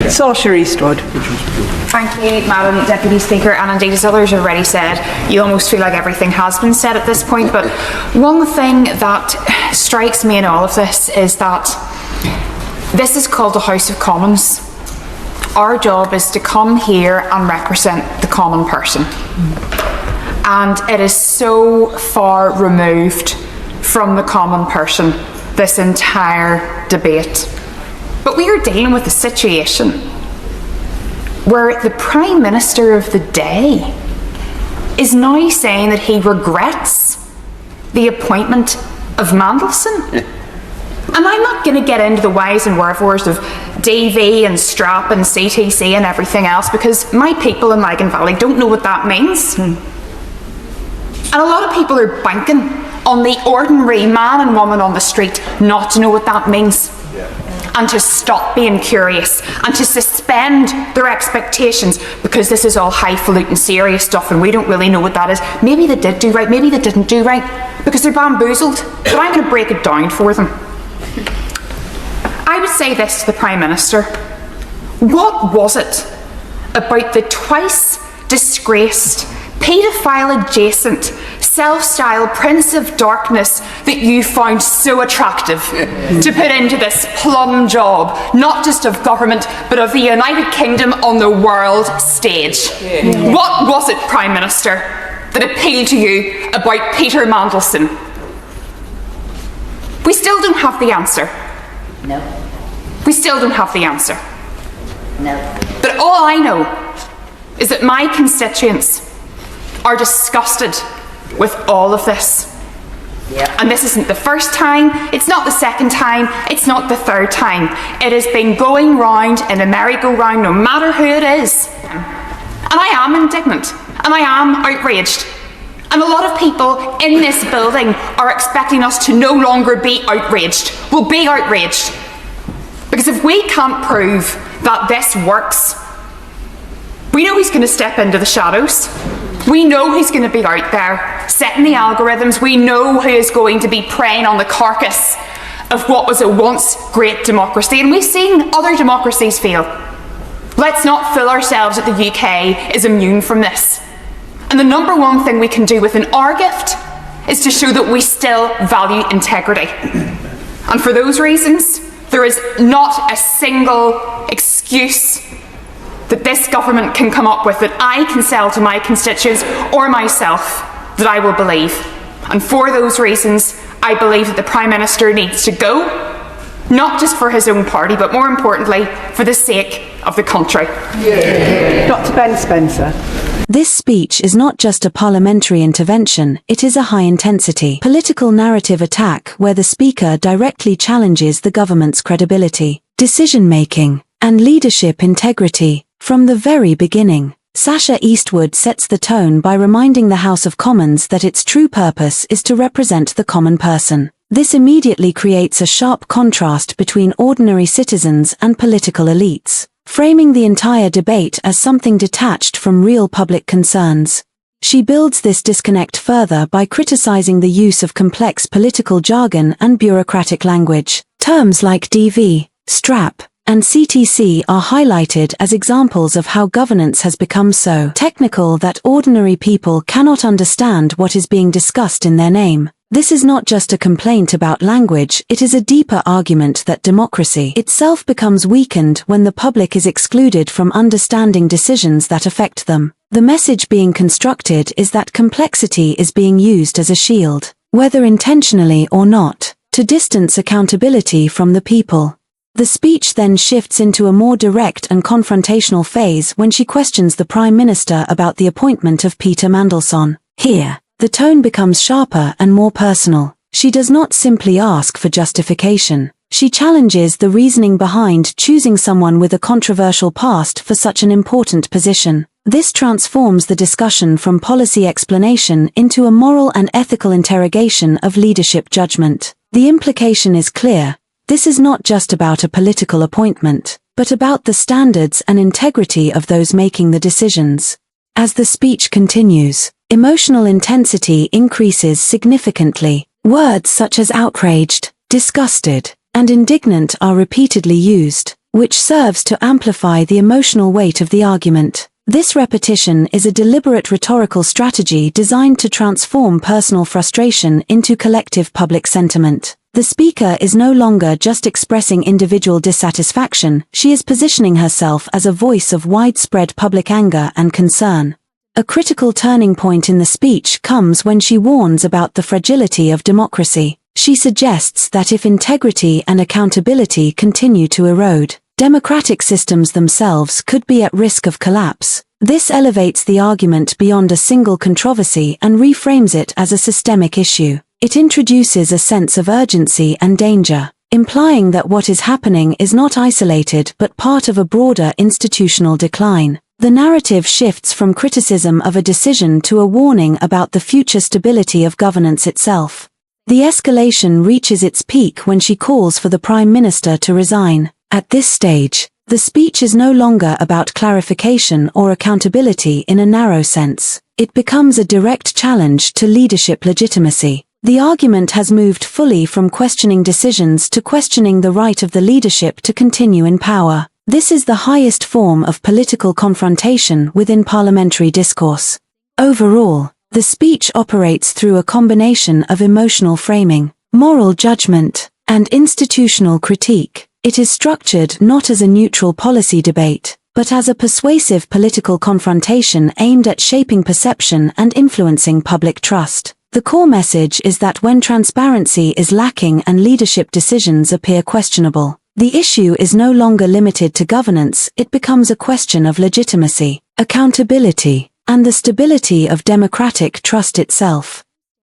Saoirse Eastwood. Thank you, Madam Deputy Speaker, and indeed, as others have already said, you almost feel like everything has been said at this point, but one thing that strikes me in all of this is that this is called the House of Commons. Our job is to come here and represent the common person. And it is so far removed from the common person, this entire debate. But we are dealing with a situation where the Prime Minister of the day is now saying that he regrets the appointment of Mandelson. And I'm not going to get into the whys and wherefores of DV and strap and CTC and everything else, because my people in Lagan Valley don't know what that means. And a lot of people are banking on the ordinary man and woman on the street not to know what that means. And to stop being curious and to suspend their expectations, because this is all highfalutin serious stuff and we don't really know what that is. Maybe they did do right, maybe they didn't do right, because they're bamboozled. But I'm going to break it down for them. I would say this to the Prime Minister. What was it about the twice disgraced, paedophile adjacent, self-styled Prince of Darkness that you found so attractive to put into this plum job, not just of government, but of the United Kingdom on the world stage? What was it, Prime Minister, that appealed to you about Peter Mandelson? We still don't have the answer. No. We still don't have the answer. No. But all I know is that my constituents are disgusted with all of this. Yeah. And this isn't the first time, it's not the second time, it's not the third time. It has been going round in a merry-go-round no matter who it is. And I am indignant, and I am outraged. And a lot of people in this building are expecting us to no longer be outraged. We'll be outraged. Because if we can't prove that this works, we know he's going to step into the shadows. We know he's going to be out there setting the algorithms. We know who is going to be preying on the carcass of what was a once great democracy. And we've seen other democracies fail. Let's not fool ourselves that the UK is immune from this. And the number one thing we can do within our gift is to show that we still value integrity. And for those reasons, there is not a single excuse that this government can come up with that I can sell to my constituents or myself that I will believe. And for those reasons, I believe that the Prime Minister needs to go, not just for his own party, but more importantly, for the sake of the country. Dr. Ben Spencer. This speech is not just a parliamentary intervention, it is a high-intensity political narrative attack where the Speaker directly challenges the government's credibility, decision-making, and leadership integrity. From the very beginning, Saoirse Eastwood sets the tone by reminding the House of Commons that its true purpose is to represent the common person. This immediately creates a sharp contrast between ordinary citizens and political elites, framing the entire debate as something detached from real public concerns. She builds this disconnect further by criticizing the use of complex political jargon and bureaucratic language. Terms like DV, strap, and CTC are highlighted as examples of how governance has become so technical that ordinary people cannot understand what is being discussed in their name. This is not just a complaint about language, it is a deeper argument that democracy itself becomes weakened when the public is excluded from understanding decisions that affect them. The message being constructed is that complexity is being used as a shield, whether intentionally or not, to distance accountability from the people. The speech then shifts into a more direct and confrontational phase when she questions the Prime Minister about the appointment of Peter Mandelson. Here, the tone becomes sharper and more personal. She does not simply ask for justification. She challenges the reasoning behind choosing someone with a controversial past for such an important position. This transforms the discussion from policy explanation into a moral and ethical interrogation of leadership judgment. The implication is clear. This is not just about a political appointment, but about the standards and integrity of those making the decisions. As the speech continues, emotional intensity increases significantly. Words such as outraged, disgusted, and indignant are repeatedly used, which serves to amplify the emotional weight of the argument. This repetition is a deliberate rhetorical strategy designed to transform personal frustration into collective public sentiment. The speaker is no longer just expressing individual dissatisfaction, she is positioning herself as a voice of widespread public anger and concern. A critical turning point in the speech comes when she warns about the fragility of democracy. She suggests that if integrity and accountability continue to erode, democratic systems themselves could be at risk of collapse. This elevates the argument beyond a single controversy and reframes it as a systemic issue. It introduces a sense of urgency and danger, implying that what is happening is not isolated but part of a broader institutional decline. The narrative shifts from criticism of a decision to a warning about the future stability of governance itself. The escalation reaches its peak when she calls for the Prime Minister to resign. At this stage, the speech is no longer about clarification or accountability in a narrow sense. It becomes a direct challenge to leadership legitimacy. The argument has moved fully from questioning decisions to questioning the right of the leadership to continue in power. This is the highest form of political confrontation within parliamentary discourse. Overall, the speech operates through a combination of emotional framing, moral judgment, and institutional critique. It is structured not as a neutral policy debate, but as a persuasive political confrontation aimed at shaping perception and influencing public trust. The core message is that when transparency is lacking and leadership decisions appear questionable, the issue is no longer limited to governance, it becomes a question of legitimacy, accountability, and the stability of democratic trust itself.